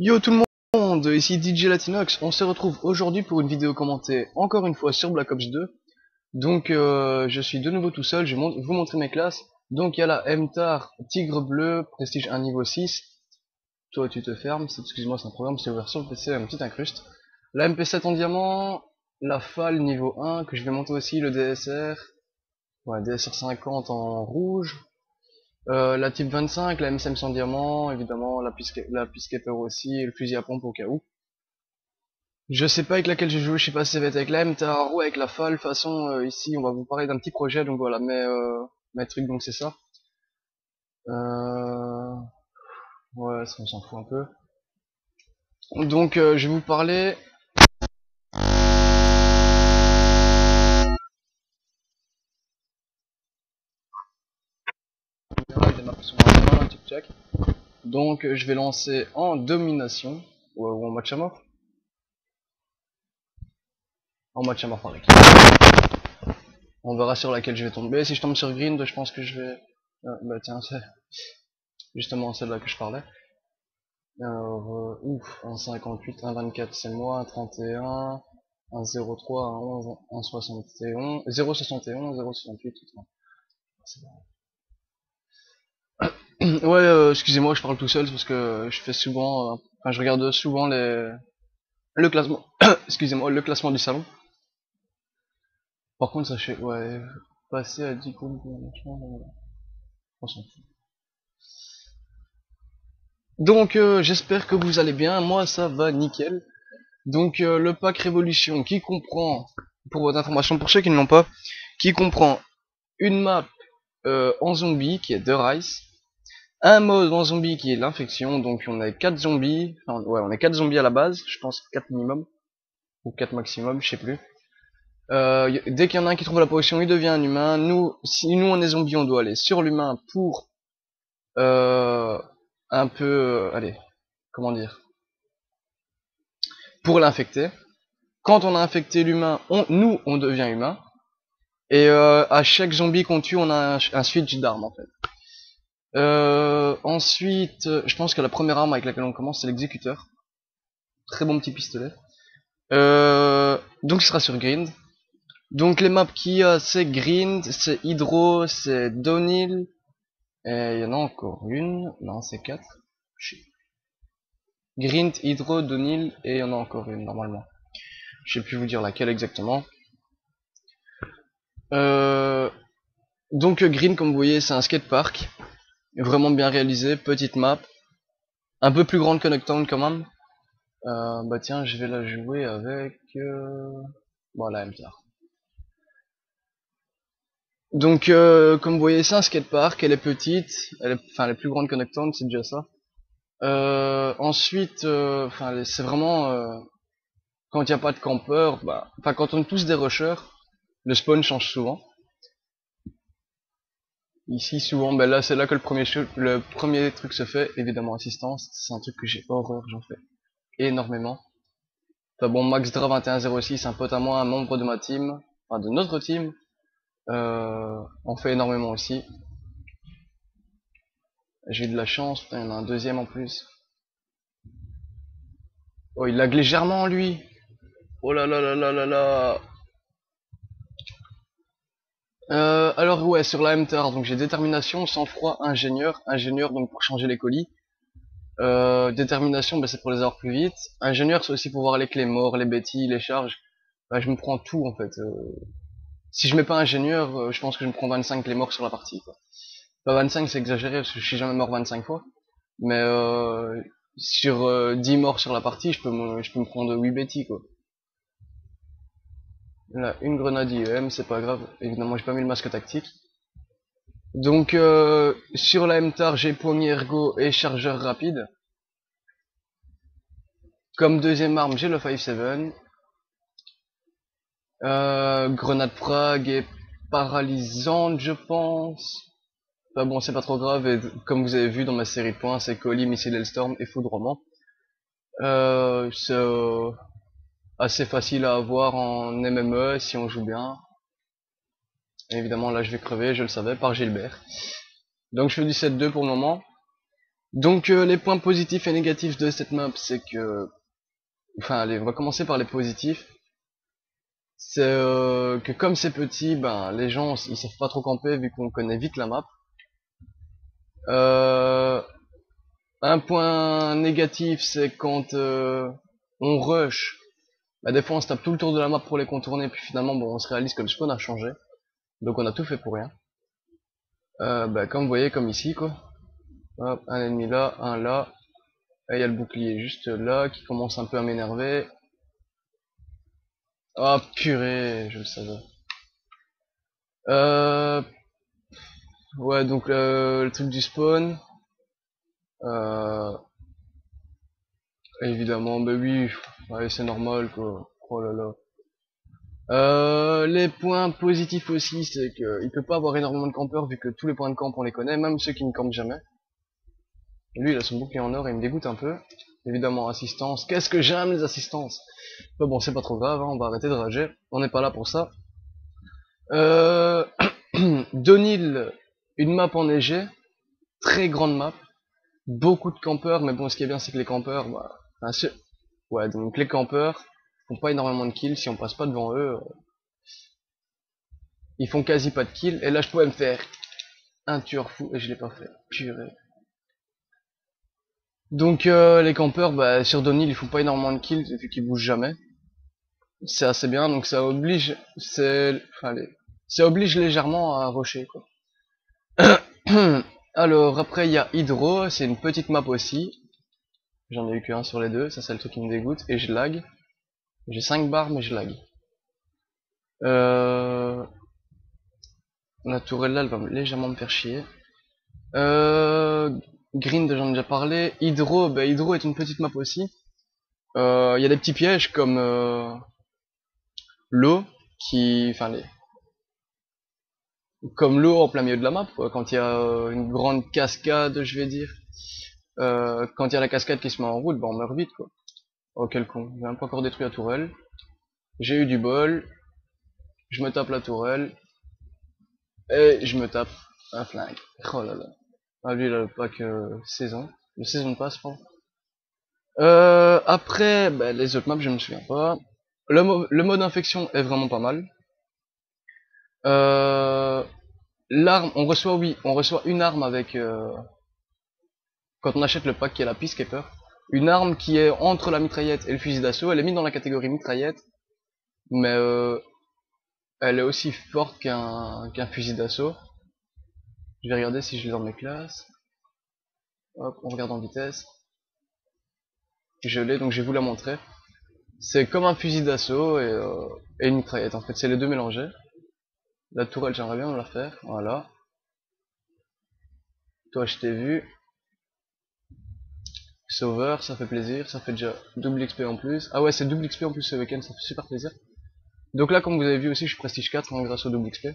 Yo tout le monde, ici DJ Latinox, on se retrouve aujourd'hui pour une vidéo commentée encore une fois sur Black Ops 2. Donc je suis de nouveau tout seul, je vais vous montrer mes classes. Donc il y a la MTAR Tigre Bleu, Prestige 1 niveau 6. Toi tu te fermes, excuse-moi c'est un programme, c'est ouvert sur le PC, un petit incruste. La MP7 en diamant, la FAL niveau 1 que je vais monter aussi, le DSR. Ouais, DSR 50 en rouge. La Type 25, la M500 diamant, évidemment, la Peacekeeper aussi, et le fusil à pompe au cas où. Je sais pas avec laquelle j'ai joué, je sais pas si ça va être avec la MTAR ou avec la FAL. De toute façon, ici, on va vous parler d'un petit projet, donc voilà, mes trucs, donc c'est ça. Ouais, ça on s'en fout un peu. Donc, je vais vous parler... Donc, je vais lancer en domination, ou en match à mort. En match à mort par équipe. On verra sur laquelle je vais tomber. Si je tombe sur Grind, je pense que je vais... Ah, bah tiens, c'est justement celle-là que je parlais. Alors, ouf, 1,58, 1,24 c'est moi, 1,31, 1,03, 1,11, 1,71, 0,71, 0,68, tout ça. Ouais, excusez-moi, je parle tout seul, parce que je fais souvent, enfin je regarde souvent le classement, excusez-moi, le classement du salon. Par contre, sachez, ouais, passer à 10 coups, on s'en fout. Donc, j'espère que vous allez bien, moi ça va nickel. Donc le pack Révolution qui comprend, pour votre information, pour ceux qui ne l'ont pas, qui comprend une map en zombie qui est The Rise, un mode en zombie qui est l'infection, donc on a 4 zombies, enfin ouais on est 4 zombies à la base, je pense 4 minimum, ou 4 maximum, je sais plus. Dès qu'il y en a un qui trouve la potion, il devient un humain. Nous, si nous on est zombies, on doit aller sur l'humain pour un peu, allez, comment dire, pour l'infecter. Quand on a infecté l'humain, nous on devient humain. Et à chaque zombie qu'on tue, on a un switch d'armes en fait. Ensuite, je pense que la première arme avec laquelle on commence, c'est l'exécuteur. Très bon petit pistolet. Donc il sera sur Grind. Donc les maps qu'il y a, c'est Grind, c'est Hydro, c'est Downhill. Et il y en a encore une. Non, c'est 4. Grind, Hydro, Downhill, et il y en a encore une normalement. Je sais plus vous dire laquelle exactement. Donc Grind, comme vous voyez, c'est un skatepark. Vraiment bien réalisé, petite map. Un peu plus grande que Nocturne quand même. Bah tiens, je vais la jouer avec... Voilà, MTAR. Donc, comme vous voyez, c'est un skatepark, elle est petite, elle est plus grande que Nocturne, c'est déjà ça. Ensuite, c'est vraiment... quand il n'y a pas de campeurs, quand on est tous des rushers, le spawn change souvent. Ici, souvent, là, c'est là que le premier truc se fait, évidemment, assistance. C'est un truc que j'ai horreur, j'en fais énormément. Enfin bon, MaxDra 2106, un pote à moi, un membre de ma team, enfin de notre team, on fait énormément aussi. J'ai eu de la chance, putain, il y en a un deuxième en plus. Oh, il lag légèrement lui. Oh là là là là là là. Alors ouais, sur la MTAR, donc j'ai détermination, sang-froid, ingénieur donc pour changer les colis. Détermination, c'est pour les avoir plus vite. Ingénieur, c'est aussi pour voir les clés morts, les bêtises, les charges. Je me prends tout en fait. Si je mets pas ingénieur, je pense que je me prends 25 clés morts sur la partie, quoi. Pas 25, c'est exagéré parce que je suis jamais mort 25 fois. Mais sur 10 morts sur la partie, je peux me prendre 8 bêtises, quoi. Là, une grenade IEM, c'est pas grave. Évidemment, j'ai pas mis le masque tactique. Donc, sur la MTAR, j'ai poignée ergo et chargeur rapide. Comme deuxième arme, j'ai le 5-7. Grenade frag et paralysante, je pense. Enfin bon, c'est pas trop grave, et comme vous avez vu dans ma série de points, c'est colis, missile Hellstorm et foudroiement. C'est assez facile à avoir en MME si on joue bien. Et évidemment, là je vais crever, je le savais, par Gilbert. Donc je fais du 7-2 pour le moment. Donc les points positifs et négatifs de cette map, c'est que... Enfin allez, on va commencer par les positifs. C'est que comme c'est petit, ben les gens ils savent pas trop camper vu qu'on connaît vite la map. Un point négatif, c'est quand on rush. Bah, des fois on se tape tout le tour de la map pour les contourner, puis finalement bon, on se réalise que le spawn a changé. Donc on a tout fait pour rien. Bah, comme vous voyez, comme ici quoi. Hop, un ennemi là, un là. Et il y a le bouclier juste là qui commence un peu à m'énerver. Ah purée, je le savais. Ouais, donc le truc du spawn. Euh, Évidemment, bah oui, ouais, c'est normal quoi. Oh là là. Les points positifs aussi, c'est qu'il peut pas avoir énormément de campeurs vu que tous les points de camp on les connaît, même ceux qui ne campent jamais. Lui il a son bouclier en or et il me dégoûte un peu. Évidemment, assistance. Qu'est-ce que j'aime les assistances. Mais bon, c'est pas trop grave, hein, on va arrêter de rager. On n'est pas là pour ça. Euh... Donil, une map enneigée. Très grande map. Beaucoup de campeurs, mais bon, ce qui est bien, c'est que les campeurs, bah, enfin, ouais, donc les campeurs font pas énormément de kills si on passe pas devant eux. Ils font quasi pas de kills, et là je pouvais me faire un tueur fou, et je l'ai pas fait. Purée. Donc les campeurs, bah, sur Donil, ils font pas énormément de kills, vu qu'ils bougent jamais. C'est assez bien, donc ça oblige, enfin, ça oblige légèrement à rusher, quoi. Alors, après, il y a Hydro, c'est une petite map aussi. J'en ai eu qu'un sur les deux, ça c'est le truc qui me dégoûte, et je lag. J'ai 5 barres, mais je lag. La tourelle là, elle va légèrement me faire chier. Grind, j'en ai déjà parlé. Hydro, bah, Hydro est une petite map aussi. Il y a des petits pièges comme l'eau, enfin comme l'eau en plein milieu de la map, quoi, quand il y a une grande cascade, je vais dire. Quand il y a la cascade qui se met en route, bah on meurt vite, quoi. Oh quel con, j'ai même pas encore détruit la tourelle. J'ai eu du bol, je me tape la tourelle, et je me tape un flingue. Oh là là. Ah lui il a le pack saison, le saison pass, je pense. Après, bah, les autres maps je me souviens pas. Le mode infection est vraiment pas mal. L'arme, on reçoit, oui, on reçoit une arme avec quand on achète le pack qui est la Peacekeeper, une arme qui est entre la mitraillette et le fusil d'assaut. Elle est mise dans la catégorie mitraillette, mais elle est aussi forte qu'un fusil d'assaut. Je vais regarder si je l'ai dans mes classes. Hop, on regarde en vitesse. Je l'ai, donc je vais vous la montrer. C'est comme un fusil d'assaut et une mitraillette, en fait, c'est les deux mélangés. La tourelle, j'aimerais bien me la faire, voilà. Toi, je t'ai vu. Sauveur, ça fait plaisir, ça fait déjà double XP en plus. Ah ouais, c'est double XP en plus ce week-end, ça fait super plaisir. Donc là, comme vous avez vu aussi, je suis prestige 4 hein, grâce au double XP.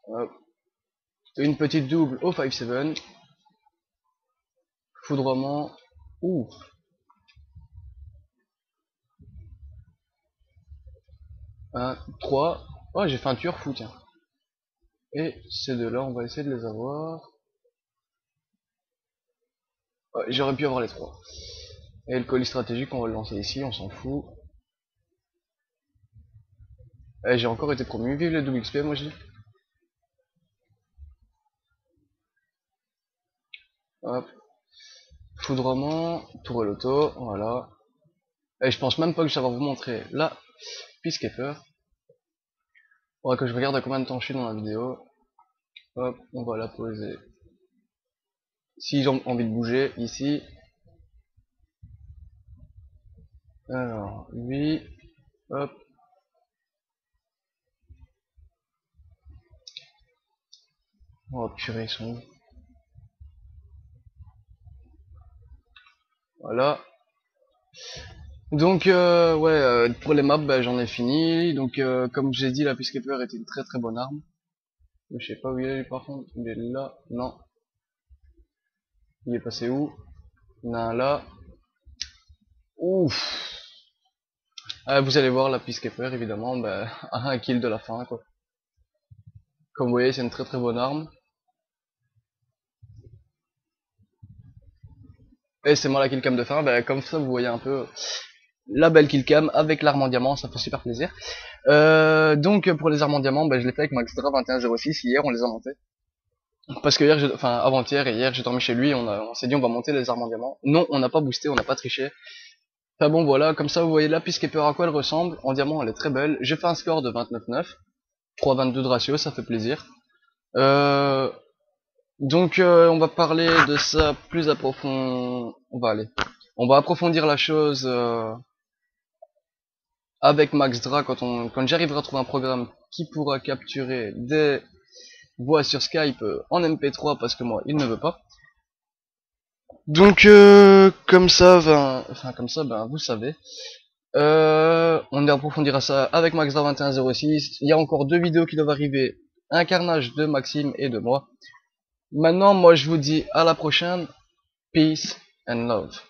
Hop. Une petite double au 5-7. Foudroiement. Ouh. 1, 3. Oh, j'ai fait un tueur fou, tiens. Et ces deux-là, on va essayer de les avoir. Ouais, j'aurais pu avoir les trois. Et le colis stratégique, on va le lancer ici, on s'en fout. Et j'ai encore été promu. Vive le double XP, moi je dis. Hop. Foudroiement, tourelle auto, voilà. Et je pense même pas que je vais vous montrer là. Peacekeeper. Faudra que je regarde à combien de temps je suis dans la vidéo. Hop, on va la poser. Si j'ai envie de bouger, ici. Alors, lui. Hop. Oh purée, ils sont où? Voilà. Donc, ouais, pour les maps, bah, j'en ai fini. Donc, comme j'ai dit, la Peacekeeper était une très très bonne arme. Je sais pas où il est par contre. Il est là. Non. Il est passé où? Il y en a un là. Ouf. Vous allez voir la Peacekeeper évidemment, bah, à un kill de la fin quoi. Comme vous voyez, c'est une très très bonne arme. Et c'est moi la killcam de fin, bah, comme ça vous voyez un peu la belle killcam avec l'arme en diamant, ça fait super plaisir. Donc pour les armes en diamant, bah, je l'ai fait avec Maxdra 2106, hier on les a montés. Parce que hier, enfin avant-hier et hier j'ai dormi chez lui, on s'est dit on va monter les armes en diamant. Non, on n'a pas boosté, on n'a pas triché. Enfin bon voilà, comme ça vous voyez là, puisque à quoi elle ressemble, en diamant elle est très belle. J'ai fait un score de 29,9, 3,22 de ratio, ça fait plaisir. Donc on va parler de ça plus approfondi. On va approfondir la chose avec Maxdra quand j'arriverai à trouver un programme qui pourra capturer des voix sur Skype en MP3 parce que moi il ne veut pas. Donc comme ça, ben vous savez. On approfondira ça avec Maxdra 2106. Il y a encore 2 vidéos qui doivent arriver, un carnage de Maxime et de moi. Maintenant, moi je vous dis à la prochaine. Peace and love.